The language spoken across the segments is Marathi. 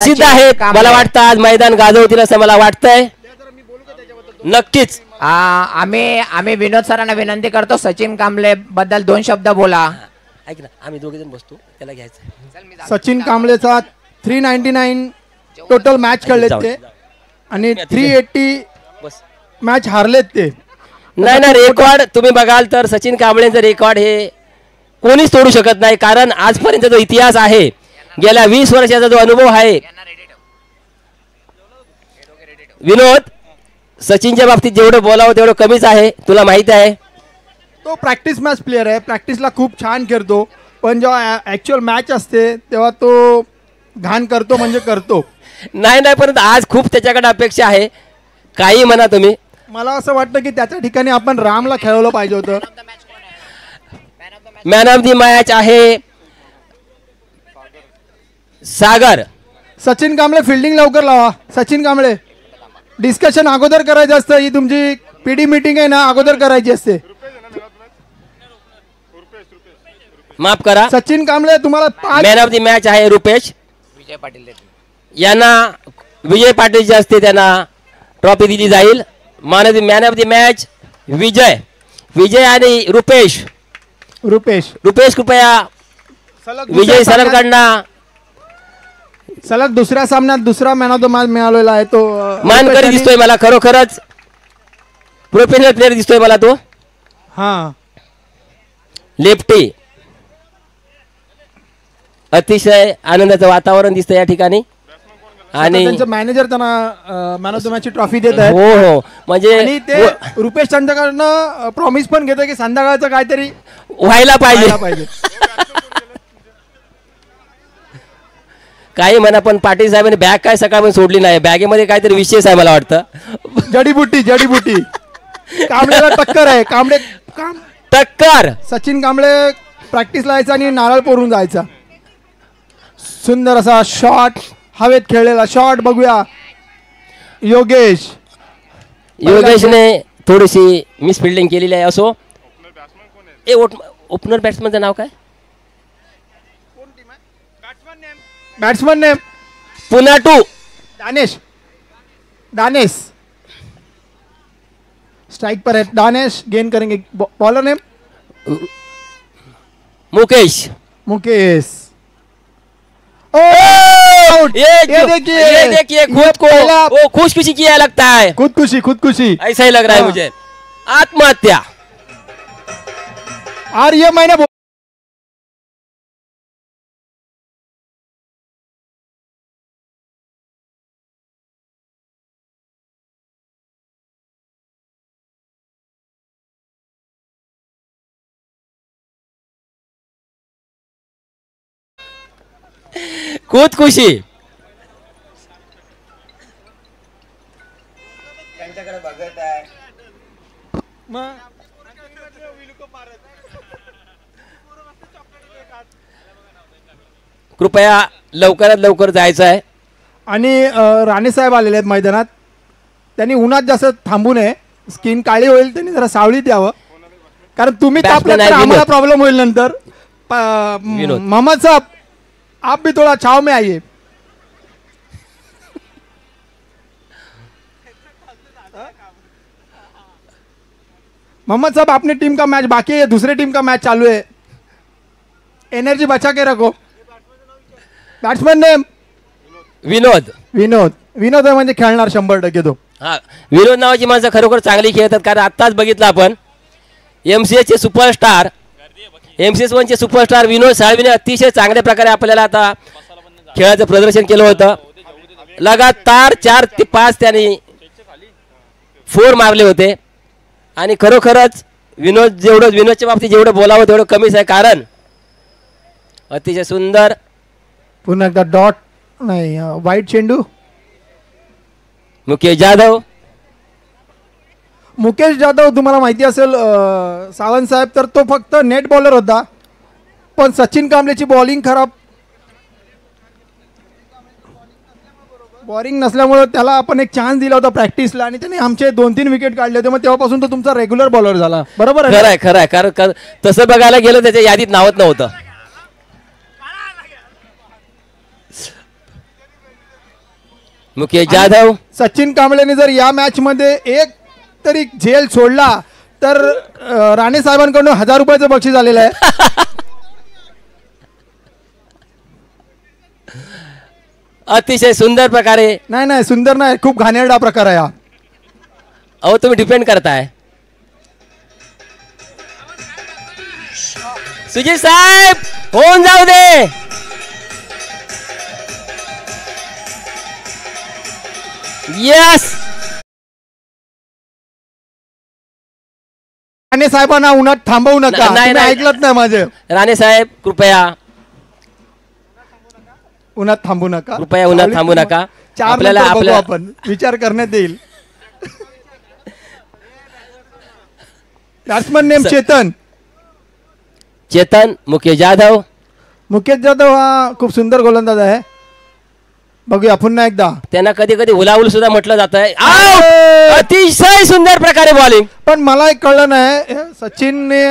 सिद्ध आहेत मला वाटतं आज मैदान गाजवतील असं मला वाटतंय नक्कीच। आम्ही विनोद सरांना विनंती करतो सचिन कांबळे बद्दल 2 शब्द बोला। ऐक ना आम्ही दोघे जण बसतो त्याला घ्यायचं। सचिन कांबळेचा 399 टोटल मॅच खेळलेत ते आणि 380 मॅच हारलेत ते। नाही ना रेकॉर्ड तुम्ही बघाल तर सचिन कांबळेंचं रेकॉर्ड हे कोणीच तोडू शकत नाही कारण आजपर्यंत जो इतिहास आहे गेल्या 20 वर्षाचा जो अनुभव आहे विनोद सचिनच्या बाबतीत जेवढं बोलावं तेवढं कमीच आहे तुला माहिती आहे। तो प्रॅक्टिस मॅच प्लेयर आहे प्रॅक्टिसला खूप छान खेळतो पण जेव्हा ॲक्च्युअल मॅच असते तेव्हा तो घाण करतो म्हणजे करतो। नाही परंतु आज खूप त्याच्याकडे अपेक्षा आहे काही म्हणा तुम्ही। मला असं वाटतं की त्याच्या ठिकाणी आपण रामला खेळवलं पाहिजे होतं। मॅन ऑफ द मॅच आहे सागर। सचिन कांबळे फिल्डिंग लवकर लावा। सचिन कांबळे डिस्कशन अगोदर करायचं असतं ही तुमची पीडी मीटिंग आहे ना अगोदर करायची असते। माफ करा सचिन कांबळे तुम्हाला मॅन ऑफ द मॅच आहे रुपेश विजय पाटील यांना विजय पाटील जे असते त्यांना ट्रॉफी दिली जाईल। मॅन ऑफ द मॅच विजय आणि रुपेश कृपया विजय सरांकडनं सलग दुसऱ्या सामन्यात दुसरा मॅन ऑफ द मॅच मिळालेला आहे तो मानकरी दिसतोय मला खरोखरच प्रोफेशनल प्लेअर दिसतोय मला तो। हा लेफ्टी अतिशय आनंदाचं वातावरण दिसतं या ठिकाणी आणि त्यांचा मॅनेजर त्यांना मॅन ऑफ द मॅच ची ट्रॉफी देत आहे। हो म्हणजे आणि ते रुपेश त्यांच्याकडनं प्रॉमिस पण घेतो की संध्याकाळचं काहीतरी व्हायला पाहिजे काही म्हणा पण पाटील साहेबांनी बॅग काय सकाळपर्यंत सोडली नाही बॅगेमध्ये काहीतरी विशेष आहे मला वाटतं। जडीबुटी कांबळेला टक्कर आहे टक्कर सचिन कांबळे प्रॅक्टिसला यायचा आणि नारळ पोरून जायचा। सुंदर असा शॉट हवेत खेळलेला शॉट बघूया। योगेशने थोडीशी मिस फिल्डिंग केलेली आहे असो। ओपनर बॅट्समनचं नाव काय बॅट्समन नेम पुन्हा 2 दानेश स्ट्राइक पर है दानेश गेन करेंगे। बॉलर नेम मुकेश ये देखिए खुद को वो खुशखुशी किया लगता है खुदकुशी ऐसा ही लग रहा है मुझे आत्महत्या। और ये मैंने खुदकुशी कृपया लवकरात लवकर जायचं आहे। आणि राणे साहेब आलेले आहेत मैदानात त्यांनी उन्हात जास्त थांबू नये स्किन काळी होईल त्यांनी जरा सावलीत यावं कारण तुम्ही तापलं तर आम्हाला प्रॉब्लेम होईल नंतर। मोहम्मद साहब आप भी थोड़ा छाव में आइए। मोहम्मद साहब अपनी टीम का मैच बाकी है दूसरे टीम का मैच चालू है एनर्जी बचा के रखो। बॅट्समन नेम विनोद आहे म्हणजे खेळणार 100% तो। हा विनोद नावाची माणसं खरोखर चांगली खेळतात कारण आत्ताच बघितलं आपण MCS चे सुपरस्टार MCS 1 चे सुपरस्टार विनोद साळवीने अतिशय चांगल्या प्रकारे आपल्याला आता खेळाचं प्रदर्शन केलं होतं। लगातार 4 ते 5 त्यांनी 4 मारले होते आणि खरोखरच विनोदच्या बाबतीत जेवढं बोलावं तेवढं कमीच आहे कारण अतिशय सुंदर पुन्हा एकदा डॉट नाही वाईट चेंडू। मुकेश जाधव तुम्हाला माहिती असेल सावंत साहेब तर तो फक्त नेट बॉलर होता पण सचिन कांबळेची बॉलिंग खराब बॉलिंग नसल्यामुळे त्याला आपण एक चान्स दिला होता प्रॅक्टिसला आणि त्याने आमचे 2-3 विकेट काढले होते मग तेव्हापासून तो तुमचा रेग्युलर बॉलर झाला। बरोबर आहे खरं आहे कारण तसं बघायला गेलं त्याच्या यादीत नावच नव्हतं। मुकेश जाधव. सचिन कांबळेने जर या मॅच मध्ये एक तरी झेल सोडला तर राणे साहेबांकडून 1000 रुपयाचं बक्षीस आलेलं आहे. अतिशय सुंदर प्रकारे. नाही सुंदर नाही, खूप घाणेरडा प्रकार आहे हा. अहो तुम्ही डिपेंड करताय. सुजित साहेब होऊन जाऊ दे. यस. राणे साहेबांना उन्हात थांबवू नका. नाही, तुम्ही ऐकलत नाही माझे. राणे साहेब कृपया उन्हात थांबू नका. कृपया उन्हात थांबू नका. आपल्याला आपण विचार करण्यात येईल. Batsman name Chetan. चेतन. मुकेश जाधव. मुकेश जाधव हा खूप सुंदर गोलंदाज आहे. बघूया पुन्हा एकदा. त्यांना कधी कधी हुलाहुल सुद्धा म्हटलं जात आहे. अतिशय सुंदर प्रकारे बॉलिंग. पण मला एक कळलं नाही सचिनने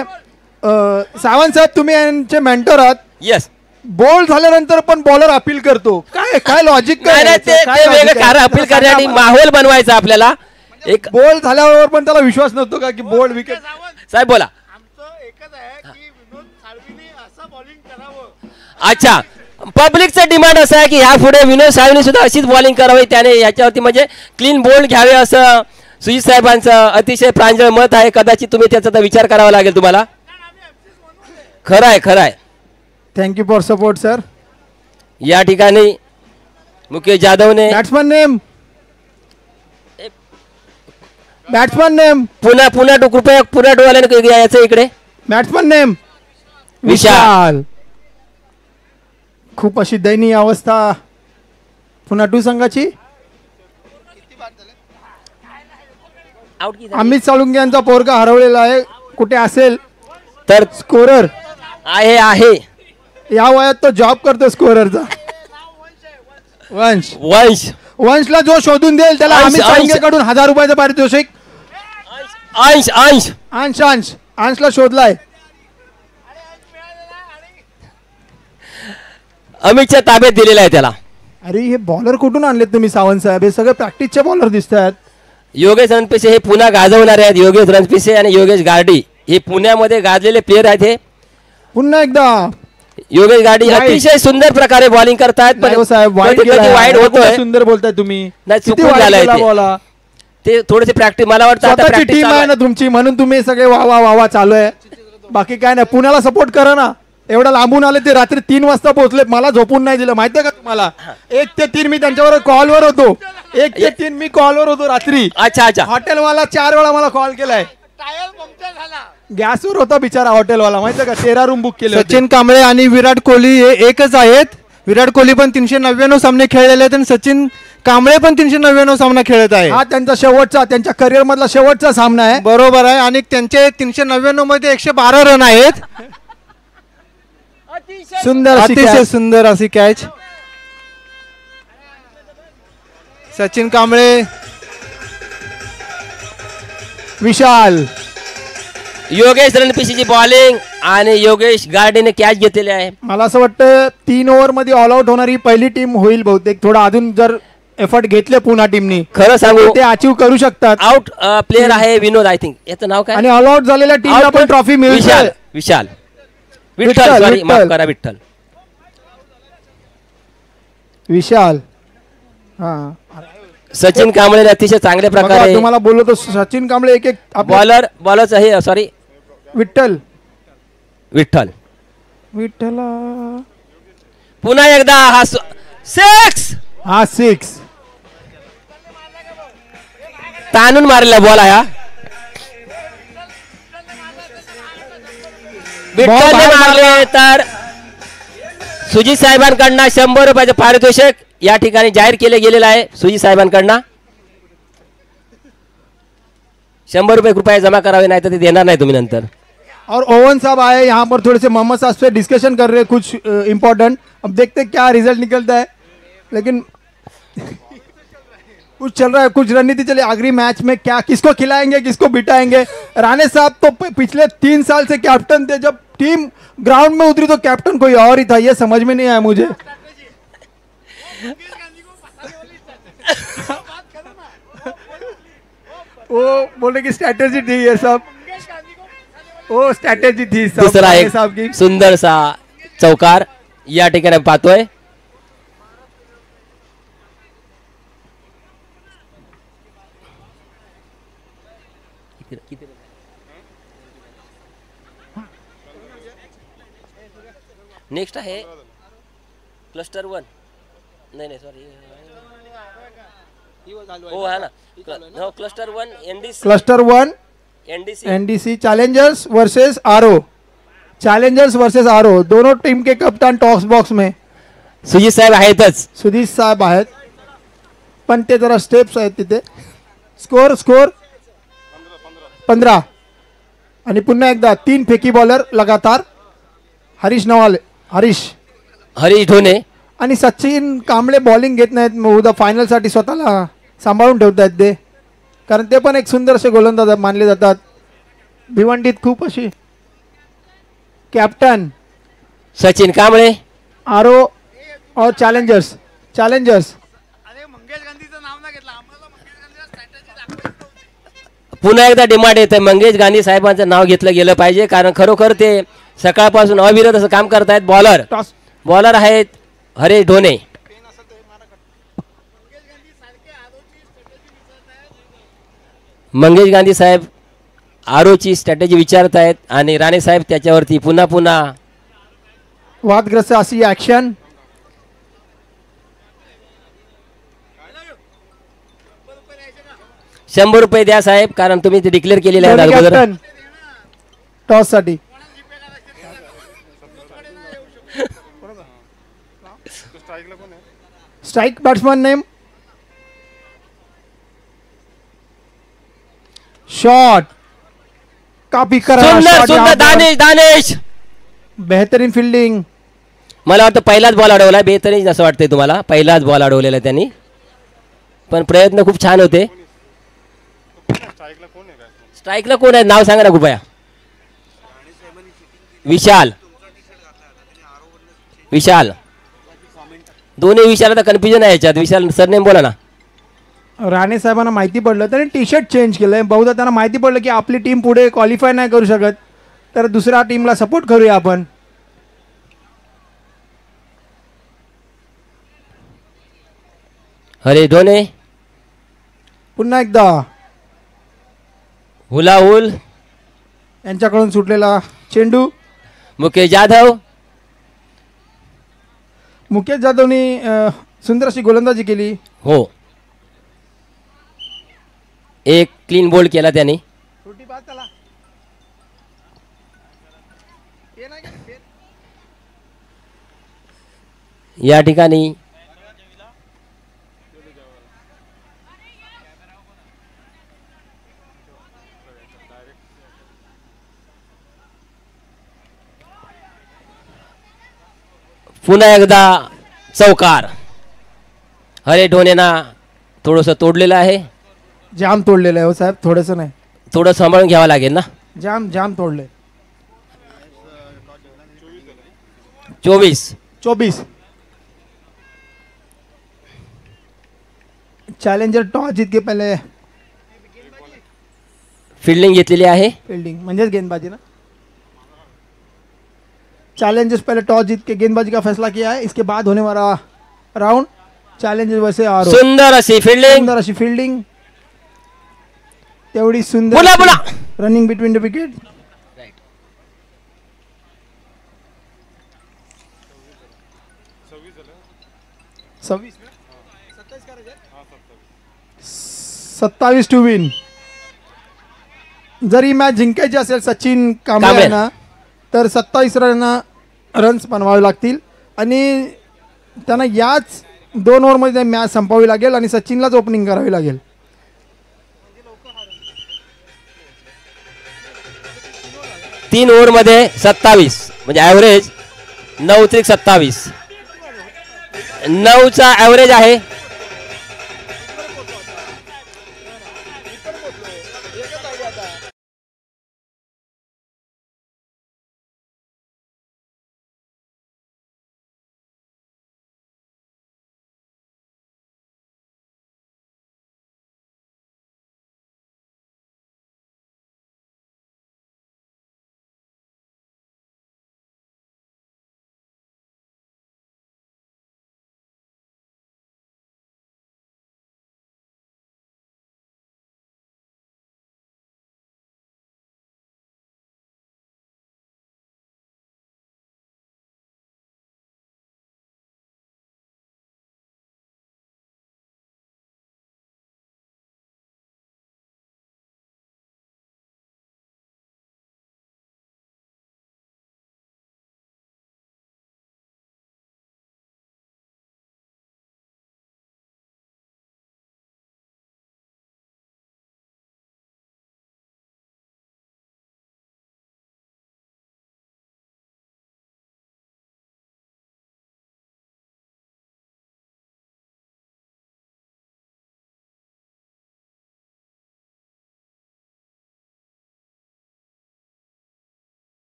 सावंत साहेब तुम्ही यांचे मेंटर आहात. यस. बॉल झाल्यानंतर पण बॉलर अपील करतो. काय लॉजिक काय? वेगळं कारण अपील करण्यासाठी माहोल बनवायचा आपल्याला. एक बॉल झाल्यावर पण त्याला विश्वास नव्हतो का की बॉल विकेट. साहेब बोला. अच्छा पब्लिकचं डिमांड असं आहे की ह्या पुढे विनोद साहेबांनी सुद्धा अशीच बॉलिंग करावी. त्याने याच्यावरती म्हणजे क्लीन बोल्ड घ्यावे असं सुजित साहेबांचं अतिशय प्रांजळ मत आहे. कदाचित तुम्ही त्याचा विचार करावा लागेल तुम्हाला. खरं आहे. Thank you for support sir. या ठिकाणी मुकेश जाधवने बॅट्समन नेम पुन्हा कृपया पुन्हा डोळ्याने यायचं इकडे. बॅट्समन नेम विशाल. खूप अशी दयनीय अवस्था पुन्हा टू संघाची. अमित साळुंके यांचा पोरगा हरवलेला आहे. कुठे असेल तर स्कोरर आहे. या वयात तो जॉब करतो स्कोररचा. वंशला जो शोधून देईल त्याला अमित साळुंकेकडून 1000 रुपयाचं पारितोषिक. अंशला शोधलाय. अमितच्या ताब्यात दिलेला आहे त्याला. अरे हे बॉलर कुठून आणलेत तुम्ही सावंत साहेब? हे सगळे प्रॅक्टिसचे बॉलर दिसत आहेत. योगेश रणपिसे हे पुन्हा गाजवणारे आहेत. योगेश रणपिसे आणि योगेश गार्डी हे पुण्यामध्ये गाजलेले प्लेयर आहेत. हे पुन्हा एकदा योगेश गार्डी अतिशय सुंदर प्रकारे बॉलिंग करतायत. वाईड होतोय. सुंदर बोलताय तुम्ही. नाही चुकून झालंय ते थोडेसे प्रॅक्टिस. मला वाटतं टीम आहे ना तुमची म्हणून तुम्ही सगळे वा चालू आहे. बाकी काय नाही. पुण्याला सपोर्ट करा ना. एवढा लांबून आले ते. रात्री 3 वाजता पोहोचले. मला झोपून नाही दिलं माहितीये का तुम्हाला. 1 ते 3 मी त्यांच्यावर कॉलवर होतो. 1 ते 3 मी कॉलवर होतो रात्री. अच्छा हॉटेलवाला 4 वेळा मला कॉल केलाय. गॅसवर होता बिचारा हॉटेलवाला माहितीये का. 13 रूम बुक केले. सचिन कांबळे आणि विराट कोहली हे एकच आहेत. विराट कोहली पण 399 सामने खेळलेले आहेत आणि सचिन कांबळे पण 399 सामना खेळत आहे. हा त्यांचा त्यांच्या करिअर मधला शेवटचा सामना आहे. बरोबर आहे. आणि त्यांचे 399 मध्ये 112 रन आहेत. अतिशय सुंदर अशी कॅच. सचिन कांबळे. विशाल. योगेश रणपिसेची बॉलिंग आणि योगेश गार्डीने कॅच घेतलेले आहे. मला असं वाटतं 3 ओव्हर मध्ये ऑल आउट होणारी पहिली टीम होईल बहुतेक. थोडा अजून जर एफर्ट घेतले पुन्हा टीमनी खरं सांगू ते अचीव करू शकतात. आउट प्लेअर आहे विनोद. आय थिंक याचं नाव काय. आणि ऑल आउट झालेल्या टीमला पण ट्रॉफी मिळेल. विशाल सॉरी माफ करा विठ्ठल. हा सचिन कांबळे अतिशय चांगल्या प्रकारे. तुम्हाला बोललो तो सचिन कांबळे एक बॉलरच आहे. सॉरी विठ्ठल पुन्हा एकदा हा 6 ताणून मारलेला बॉल आहे. विठ्ठलने मारले तर सुजित साहेबांकडनं 100 रुपयाचं पारितोषिक या ठिकाणी जाहीर केले गेलेलं आहे. सुजित साहेबांकडनं 100 रुपये कृपया जमा करावे नाही तर ते देणार नाही तुम्ही नंतर. और ओवन साहब आए यहाँ पर थोड़े से मोहम्मद साहब से डिस्कशन कर रहे हैं कुछ इम्पोर्टेंट. अब देखते क्या रिजल्ट निकलता है. लेकिन कुछ चल रहा है, कुछ रणनीति चले. आखिरी मैच में क्या किसको खिलाएंगे किसको बिठाएंगे. राणे साहब तो पिछले 3 साल से कैप्टन थे. जब टीम ग्राउंड में उतरी तो कैप्टन कोई और ही था. ये समझ में नहीं आया मुझे. वो बोले की स्ट्रॅटेजी थी ये सब ओ स्ट्रॅटेजी थी सब दुसरा राणे एक साहब की सुंदरसा चौकार या ठिकाणी पाहतोय. नेक्स्ट आहे क्लस्टर 1. नाही सॉरी हो हा ना हो cluster 1 NDC cluster 1 NDC NDC Challengers versus RO. Challengers versus RO दोनों टीम के कप्तान टॉस बॉक्स में सुजीत साहेब आहेतच. सुधीर साहेब आहेत पण ते जरा स्टेप्स आहेत तिथे. स्कोर 15 आणि पुन्हा एकदा 3 फेकी बॉलर लगातार. हरीश नवाले हरीश ढोणे आणि सचिन कांबळे बॉलिंग घेत नाहीत. उद्या फायनलसाठी स्वतःला सांभाळून ठेवत आहेत ते, कारण ते पण एक सुंदर असे गोलंदाज मानले जातात. भिवंडीत खूप अशी कॅप्टन सचिन कांबळे आरओ और चॅलेंजर्स पुन्हा एकदा डिमांड येते मंगेश गांधी साहेबांचं नाव घेतलं गेलं पाहिजे, कारण खरोखर ते सकाळपासून अविरत असं काम करतायत. टॉस बॉलर आहेत हरीश ढोणे. मंगेश गांधी साहेब आरोची स्ट्रॅटेजी विचारत आहेत आणि राणे साहेब त्याच्यावरती पुन्हा पुन्हा वादग्रस्त अशी ऍक्शन. ₹100 द्या साहेब, कारण तुम्ही ते डिक्लेअर केलेले आहेत अगोदर. कॅप्टन टॉस साठी स्ट्राईक बॅट्समॅन नेम शॉट काफी करा. सुंदर सुंदर दानेश बेहतरीन फिल्डिंग. मला वाटतं पहिलाच बॉल अडवला. बेहतरीन असं वाटतंय तुम्हाला. पहिलाच बॉल अडवलेला त्यांनी, पण प्रयत्न खूप छान होते. स्ट्राईकला कोण आहे नाव सांगा ना कृपया. विशाल दोन्ही विशाल. आता कन्फ्युजन आहे याच्यात. विशाल सरनेम बोला ना. राणे साहेबांना माहिती पडलं त्यांनी टी शर्ट चेंज केलंय. बहुधा त्यांना माहिती पडलं की आपली टीम पुढे क्वालिफाय नाही करू शकत, तर दुसऱ्या टीमला सपोर्ट करूया आपण. हरीश ढोणे पुन्हा एकदा हुलाहुल. यांच्याकडून सुटलेला चेंडू. मुकेश जाधव मुकेश जाधवनी सुंदर अशी गोलंदाजी केली. हो, एक क्लीन बोल्ड केला त्याने. या ठिकाणी पुन्हा एकदा चौकार. हरे ढोणेना थोडंसं तोडलेलं आहे. जाम तोडलेलं आहे हो साहेब, थोडंसं नाही, थोडं सांभाळून घ्यावं लागेल ना. जाम तोडले. 24 चॅलेंजर टॉस जीत के पहिले फिल्डिंग घेतलेली आहे. फील्डिंग म्हणजेच गेंदबाजी ना. चैलेंजर्स पहले टॉस जीत के गेंदबाजी का फैसला किया है. इसके बाद होने वाला राउंड चैलेंजर्स वैसे आरो. सुंदर अशी फील्डिंग तेवढी सुंदर बोला रनिंग बिटवीन द विकेट. सव्वीस 27 टू विन. जरी मॅच जिंकायची असेल सचिन कांबळे यांना, तर 27 रन्स बनवावे लागतील आणि त्यांना याच 2 ओव्हरमध्ये मॅच संपवावी लागेल आणि सचिनलाच ओपनिंग करावी लागेल. तीन ओव्हरमध्ये 27 म्हणजे ॲव्हरेज 9-27. 9चा ॲव्हरेज आहे.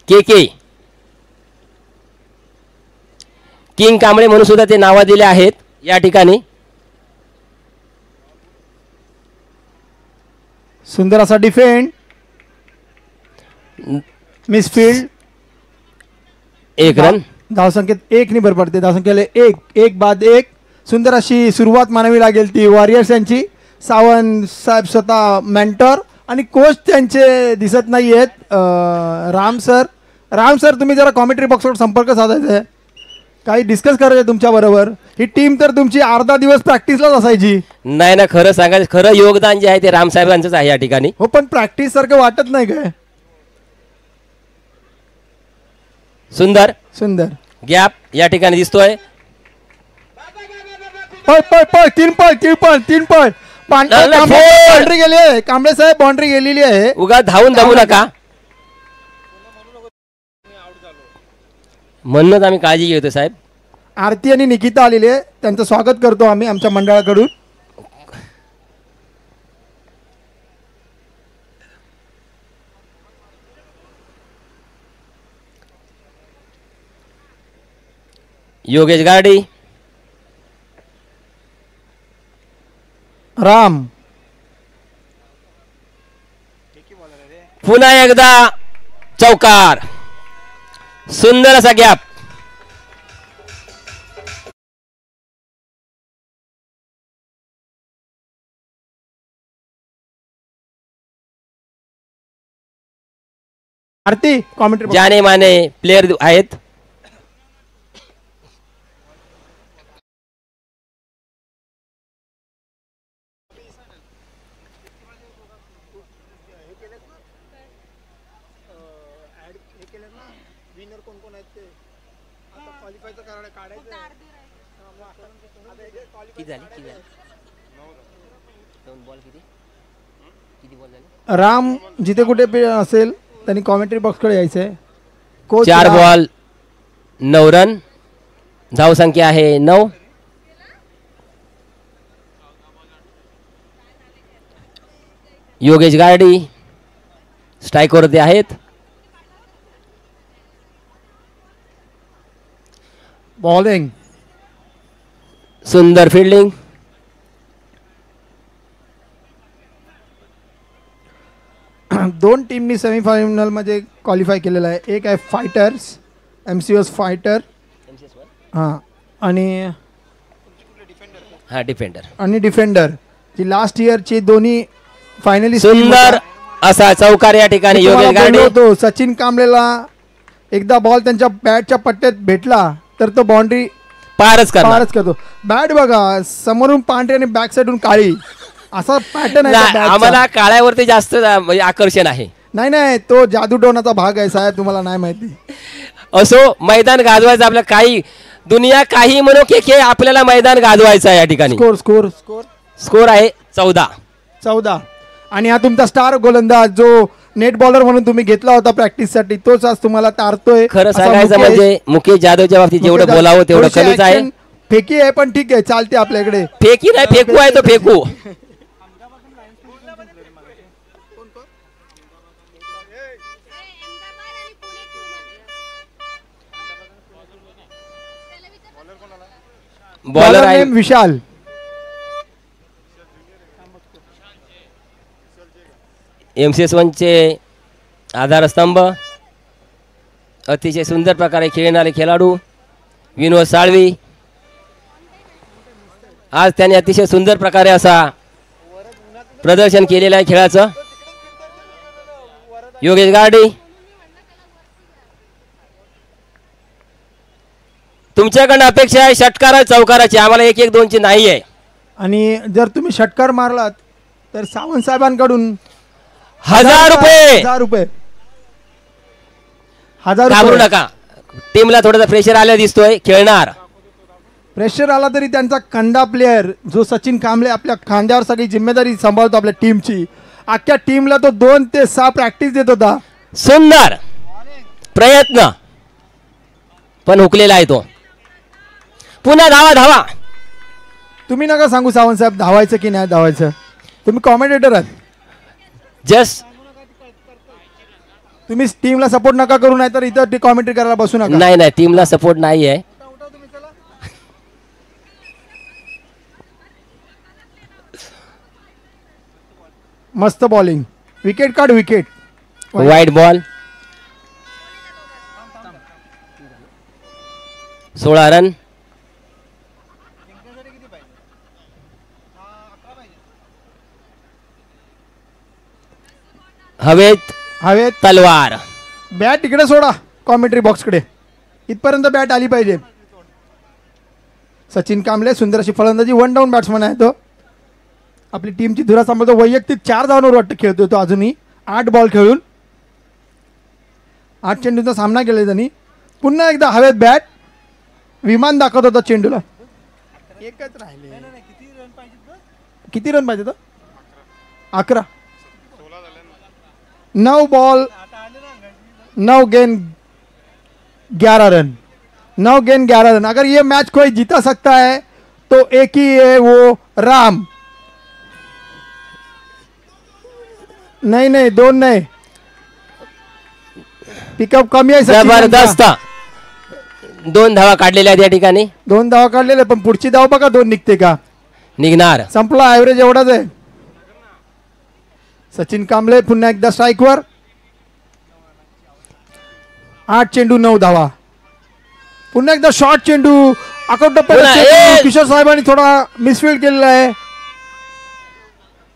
के किंग कांबळे म्हणून सुद्धा ते नावा दिले आहेत या ठिकाणी. सुंदर असा डिफेंड, मिसफिल्ड, 1 रन. धावसंख्येत 1 नि भर पडते. धावसंख्येला 1 बाद 1. सुंदर अशी सुरुवात मानावी लागेल ती वॉरियर्स यांची. सावंत साहेब स्वतः मेंटर आणि कोच त्यांचे दिसत नाही आहेत. राम सर तुम्ही जरा कॉमेंट्री बॉक्सवर संपर्क साधायचा आहे, काही डिस्कस करायचं तुमच्या बरोबर. ही टीम तर तुमची अर्धा दिवस प्रॅक्टिसलाच असायची. नाही ना, खरं सांगायचं खरं योगदान जे आहे ते रामसाहेबांचंच आहे या ठिकाणी. हो, पण प्रॅक्टिस सारखं वाटत नाही काय. सुंदर गॅप या ठिकाणी दिसतोय. पळ 3 पळ. बाउंड्री गेली आहे कांबळे साहेब, बाउंड्री गेलेली आहे. उगा धावून दमू नका म्हणूनच आम्ही काळजी घेतो साहेब. आरती आणि निकिता आलेले आहे, त्यांचं स्वागत करतो आम्ही आमच्या मंडळाकडून. योगेश गाडी, राम, पुन्हा एकदा चौकार. सुंदर असा गॅप. आरती कॉमेंट्री जाने माने प्लेयर आहेत. राम जिथे कुठे असेल त्यांनी कॉमेंट्री बॉक्सकडे यायचंय. 4 बॉल 9 रन. धावसंख्या आहे 9. योगेश गाडी स्ट्राईकवरती आहेत. बॉलिंग सुंदर फिल्डिंग. दोन टीमनी सेमीफायनल मध्ये क्वालिफाय केलेला आहे. एक आहे फायटर्स MCOs फायटर आणि डिफेंडर जी लास्ट इयरची दोन्ही फायनली. सुंदर असा चौकार या ठिकाणी योगेश गाडी होतो. सचिन कांबळेला एकदा बॉल त्यांच्या बॅटच्या पट्ट्यात भेटला तर तो बाउंड्री पारच करतो. बॅट बघा, समोरून पांढरी आणि बॅक साइडून काळी, असा पॅटर्न आहे. आम्हाला काळ्यावरती जास्त म्हणजे आकर्षण आहे. नाही तो जादूटोनाचा भाग आहे साहेब, तुम्हाला नाही माहिती. असो, मैदान गाजवायचं आपलं. काही दुनिया काही म्हणो की आपल्याला मैदान गाजवायचं आहे या ठिकाणी. स्कोर आहे 14. आणि हा तुमचा स्टार गोलंदाज जो नेट बॉलर म्हणून तुम्ही घेतला होता प्रॅक्टिस साठी, तोच आज तुम्हाला तारतोय. खरं सांगायचं म्हणजे मुकेश जाधवच्या बाबतीत जेवढं बोलावं तेवढं कमीच आहे. फेकी आहे पण ठीक आहे, चालते आपल्याकडे. फेकी नाही, फेकू आहे तो फेकू. बॉलर आहे विशाल. MCS 1 चे आधारस्तंभ, अतिशय सुंदर प्रकारे खेळणारे खेळाडू विनोद साळवी. आज त्याने अतिशय सुंदर प्रकारे असा प्रदर्शन केलेलं आहे खेळाचं. योगेश गाडी, तुमच्याकडनं अपेक्षा आहे षटकार चौकाराची, आम्हाला 1-1-2 नाही आहे. आणि जर तुम्ही षटकार मारलात तर सावंत साहेबांकडून 1000 रुपये. घाबरू नका, टीमला थोडासा प्रेशर आला दिसतोय. खेळणार प्रेशर आला तरी त्यांचा खंडा प्लेयर जो सचिन कांबळे आपल्या खांद्यावर सगळी जिम्मेदारी सांभाळतो आपल्या टीमची. अख्ख्या टीमला तो 2 ते 6 प्रॅक्टिस देत होता. सुंदर प्रयत्न पण हुकलेला आहे तो. पुन्हा धावा. तुम्ही नका सांगू सावंत साहेब धावायचं की नाही धावायचं, तुम्ही कॉमेंटेटर आहात. जस्ट तुम्ही टीमला सपोर्ट नका करू, नाही तर इथं कॉमेंट्री करायला बसू नका. नाही नाही, टीमला सपोर्ट नाही आहे. मस्त बॉलिंग, विकेट काढ, विकेट. वाईट बॉल. 16 रन. हवेत हवेत तलवार. बॅट इकडे सोडा, कॉमेंट्री बॉक्सकडे. इथपर्यंत बॅट आली पाहिजे. सचिन कांबळे सुंदर अशी फलंदाजी, 1 डाऊन बॅट्समन आहे तो. आपली टीमची धुरा सांभाळतो. वैयक्तिक 4 धावांवर वाटतं खेळतोय तो अजूनही. 8 बॉल खेळून 8 चेंडूचा सामना केला त्यांनी. पुन्हा एकदा हवेत बॅट, विमान दाखवत होता चेंडूला. एकच राहिले. किती रन पाहिजे तर? 11. 9 बॉल 9 गेंद 11 रन. 9 गेंद 11 रन. अगर ये मैच कोई जीता सकता है तो एक ही है, वो राम. नहीं नहीं, 2 नहीं. पिकअप कमी आहे सचिन जबरदस्त. 2 धावा काढलेल्या आहेत या ठिकाणी. 2 धावा काढलेले, पण पुढची धाव बघा 2 निघते का. निघणार. संपला, ऍव्हरेज एवढाच आहे. सचिन कांबळे पुन्हा एकदा स्ट्राईकवर. 8 चेंडू 9 धावा. पुन्हा एकदा शॉर्ट चेंडू. किशोर साहेबांनी थोडा मिसफील्ड केलेला आहे.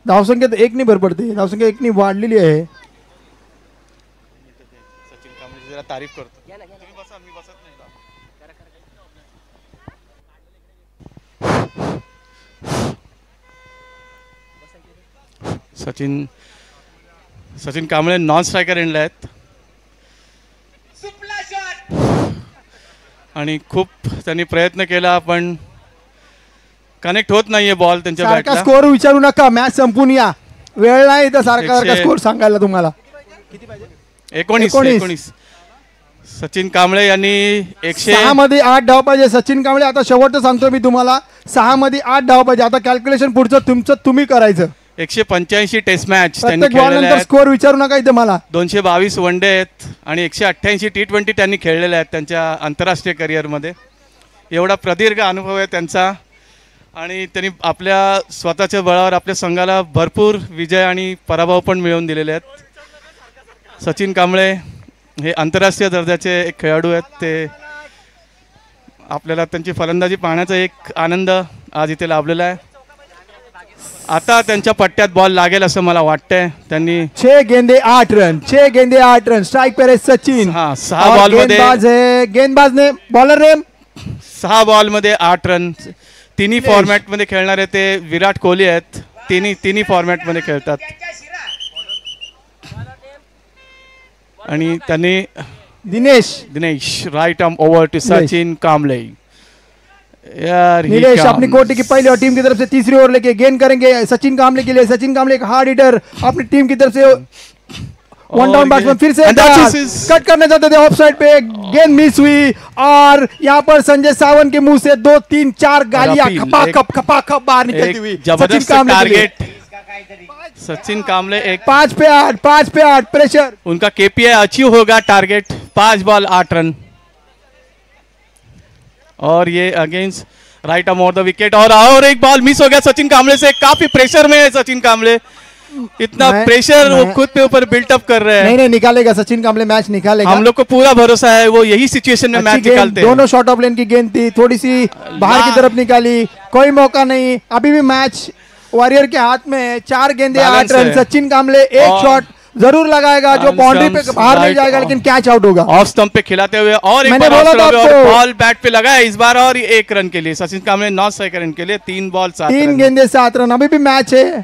धावसंख्येत 1 ने भर पडते. धावसंख्या 1 ने वाढलेली आहे. सचिन कांबळे जरा तारीफ करतो. सचिन कांबळे नॉन स्ट्रायकर एंडला आहेत आणि खूप त्यांनी प्रयत्न केला, पण कनेक्ट होत नाहीये बॉल त्यांच्या सारखा बॅटला. स्कोर विचारू नका, मॅच संपून या. वेळ नाही तर सारखा स्कोर सांगायला तुम्हाला. 19. सचिन कांबळे यांनी 6 मध्ये 8 धाव पाहिजे. सचिन कांबळे आता शेवटचं सांगतो मी तुम्हाला, 6 मध्ये 8 धाव पाहिजे. आता कॅल्क्युलेशन पुढचं तुमचं तुम्ही करायचं. 185 टेस्ट मॅच त्यांनी प्रत्येक बॉल खेळलेले नंतर आहेत. स्कोर विचारू नका इथे मला. 222 वनडे आहेत आणि 188 T20 त्यांनी खेळलेले आहेत त्यांच्या आंतरराष्ट्रीय करिअरमध्ये. एवढा प्रदीर्घ अनुभव आहे त्यांचा आणि त्यांनी आपल्या स्वतःच्या बळावर आपल्या संघाला भरपूर विजय आणि पराभव पण मिळवून दिलेले आहेत. सचिन कांबळे हे आंतरराष्ट्रीय दर्जाचे एक खेळाडू आहेत. ते आपल्याला त्यांची फलंदाजी पाहण्याचा एक आनंद आज इथे लाभलेला आहे. आता त्यांच्या पट्ट्यात बॉल लागेल असं मला वाटतंय. त्यांनी 6 गेंदे 8 रन. 6 गेंदे 8 रन. स्ट्राइक पे है सचिन. 6 बॉल मध्ये गेंदबाज ने बॉलर ने 6 बॉल मध्ये 8 रन. तिन्ही फॉर्मॅट मध्ये खेळणारे ते विराट कोहली आहेत. तिन्ही फॉर्मॅट मध्ये खेळतात आणि त्यांनी Dinesh right arm over to Sachin Kamble. यार नीलेश अपनी कोटी की पहली और टीम की तरफ से तीसरी ओवर लेके गेंद करेंगे सचिन कांबळे के लिए. सचिन कांबळे एक हार्ड हिटर अपनी टीम की तरफ से 1 डाउन बैट्समैन. फिर से कट करने जाते थे ऑफ साइड पे, गेंद मिस हुई और यहाँ पर संजय सावंत के मुंह से 2 3 4 गालियां खपाखप बाहर निकलती हुई. जबरदस्त टारगेट. सचिन कांबळे एक 5 पे 8 प्रेशर. उनका KPI अचीव होगा. टारगेट 5 बॉल 8 रन और ये against right arm over the wicket. और एक बॉल मिस हो गया सचिन कांबळे से. काफी प्रेशर में है सचिन कांबळे. इतना प्रेशर वो खुद पे ऊपर बिल्टअप कर रहे हैं. नहीं निकालेगा सचिन कांबळे, मैच निकालेगा. हम लोग को पूरा भरोसा है वो यही सिचुएशन में मैच निकालते हैं. दोनों शॉर्ट ऑफ लेन की गेंद थी, थोड़ी सी बाहर की तरफ निकाली, कोई मौका नहीं. अभी भी मैच वॉरियर के हाथ में है. 4 गेंदे 8 रन. सचिन कांबळे एक शॉट जरूर लगाएगा जो बाउंड्री पे बाहर नहीं जाएगा, लेकिन कैच आउट होगा. ऑफ स्टंप पे खिलाते हुए और एक बॉल बैट पे लगा है इस बार और 1 रन के लिए सचिन कांबळे नॉन स्ट्राइकर के लिए 3 बॉल 3 गेंदे 7 रन. अभी भी मैच है.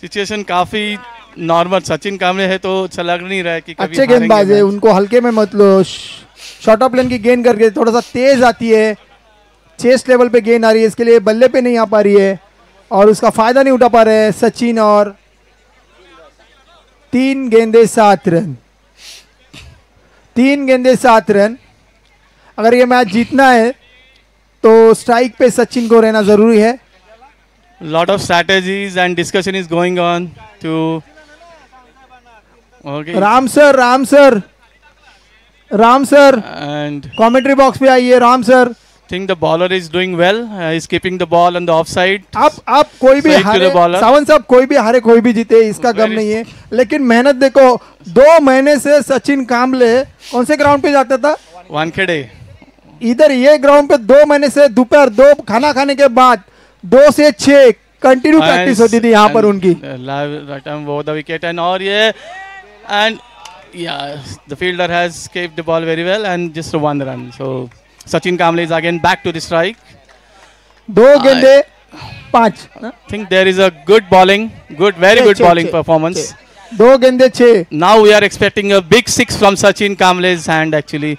सिचुएशन काफी नॉर्मल. सचिन कांबळे है तो अच्छा लग नहीं रहा है कि अच्छे गेंदबाज है, उनको हल्के में मत लो. शॉर्ट ऑफ लेन की गेंद करके थोड़ा सा तेज आती है, चेस्ट लेवल पे गेंद आ रही है, इसके लिए बल्ले पे नहीं आ पा रही है और उसका फायदा नहीं उठा पा रहे हैं सचिन. और 3 गेंदे 7 रन. 3 गेंदे 7 रन. अगर ये मैच जीतना है तो स्ट्राइक पे सचिन को रहना जरूरी है. Lot of strategies and discussion is going on to Okay. Ram sir And commentary box पे आइए Ram sir. think the bowler is doing well. He's keeping the ball on the offside. आप कोई भी Straight to हारे the bowler. सावंत साहब, कोई भी हारे कोई भी जीते इसका गम Very- नहीं है, लेकिन मेहनत देखो। 2 महीने से सचिन कामले कौन से ग्राउंड पे जाता था? Wankhede. इधर ये ग्राउंड पे 2 महीने से दोपहर 2 खाना खाने के बाद 2 से 6 कंटिन्यू प्रैक्टिस होती थी यहाँ पर उनकी। Live right arm over the wicket and और ये and yeah, the fielder has kept the ball very well and just 1 run. So Sachin Kamble is again back to the strike. 2 गेंदे 5। I think there is a good bowling, very good bowling performance. 2 गेंदे 6। Now we are expecting a big 6 from Sachin Kamble's hand actually.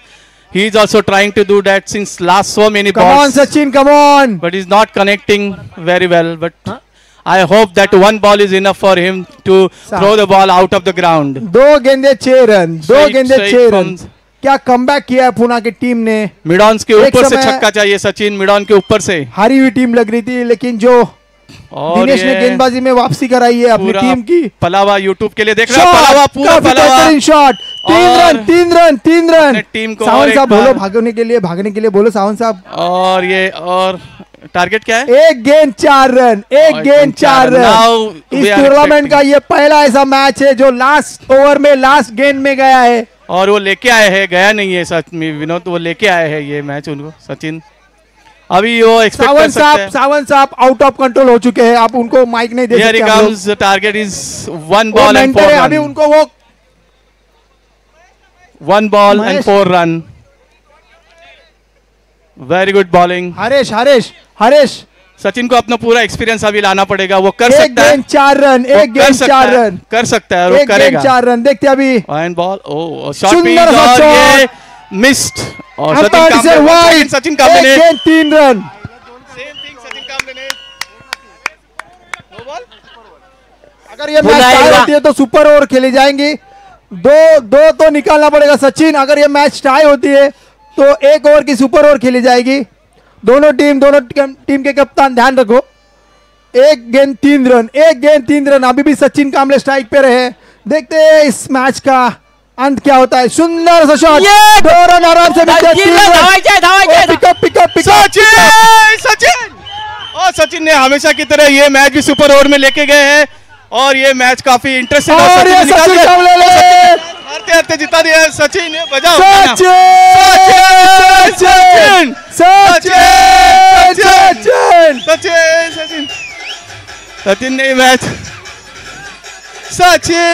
He is also trying to do that since last so many Come on balls. Sachin, come on। But he's not connecting very well. But I hope that 1 ball is enough for him to throw the ball out of the ground. 2 गेंदे 6 रन, 2 Straight- गेंदे straight 6 from- रन। क्या कमबैक किया है पुणे की टीम ने। मिडॉन्स के एक ऊपर से समय- छक्का चाहिए सचिन, मिडॉन के ऊपर से। हारी हुई टीम लग रही थी, लेकिन जो और दिनेश ने ये गेंदबाजी में वापसी कराई है अपनी पूरा टीम की। पलावा यूट्यूब के लिए देख रहा है, पलावा शॉट, पूरा काफी पलावा बेहतरीन शॉट। 3 और रन 3 रन 3 रन। अपने टीम को और सावंत एक साहब बोलो बार- भागने के लिए बोलो सावंत साहब। और ये और टारगेट क्या है? 1 गेंद 4 रन, 1 और गेंद 4 run. Now we is are tournament का expecting- ये पहला ऐसा मैच है जो लास्ट ओवर में लास्ट गेंद में गया है। और वो लेके आए हैं, गया नहीं है सच में विनोद, वो लेके आए हैं ये मैच उनको सचिन। अभी वो एक्सपेक्ट कर सकते हैं। सावंत साहब आउट ऑफ कंट्रोल हो चुके हैं, आप उनको माइक नहीं दे Here he सकते आप लोग। comes, the target is 1 वो ball and मेंटर 4 है, अभी run. उनको वो 1 ball and Mahesh- 4 run. Very good bowling. Haresh Sachin को अपना पूरा एक्सपीरियंस अभी लाना पड़ेगा, वो कर 1 सकता है। गेंद 4 रन, वो 1 गेंद 4 रन, कर सकता है और वो 1 गेंद करेगा। 4 रन। देखते हैं अभी एंड बॉल ओ शॉट सुंदर पिच सा और shot। ये मिस्ड और अंपायर से वाइड, सचिन कामले 1 ने गेंद 3 रन। सेम थिंग सचिन कामले ने नो बॉल। अगर ये पुनः मैच एक टाई बार- होती है तो सुपर ओवर खेली जाएंगी। 2 तो निकालना पड़ेगा सचिन। अगर ये मैच टाई होती है तो 1 ओवर की सुपर ओवर खेली जाएगी। दोनों टीम के कप्तान ध्यान रखो। 1 गेंद 3 रन, 1 गेंद 3 रन। अभी भी सचिन कामले स्ट्राइक पे रहे। देखते हैं इस मैच का अंत क्या होता है। सुंदर सा शॉट, ये 2 रन आराम से मिलते हैं। 3 रन। धावायचे पिकअप सचिन और सचिन ने हमेशा की तरह ये मैच भी सुपर ओवर में लेके गए हैं और ये मैच काफी इंटरेस्टिंग और ये सचिन कामले ने हारते हारते जिता दिया है। सचिन ने बजाओ सचिन सचिन सचिन सचिन सचिन सचिन ने मैच सचिन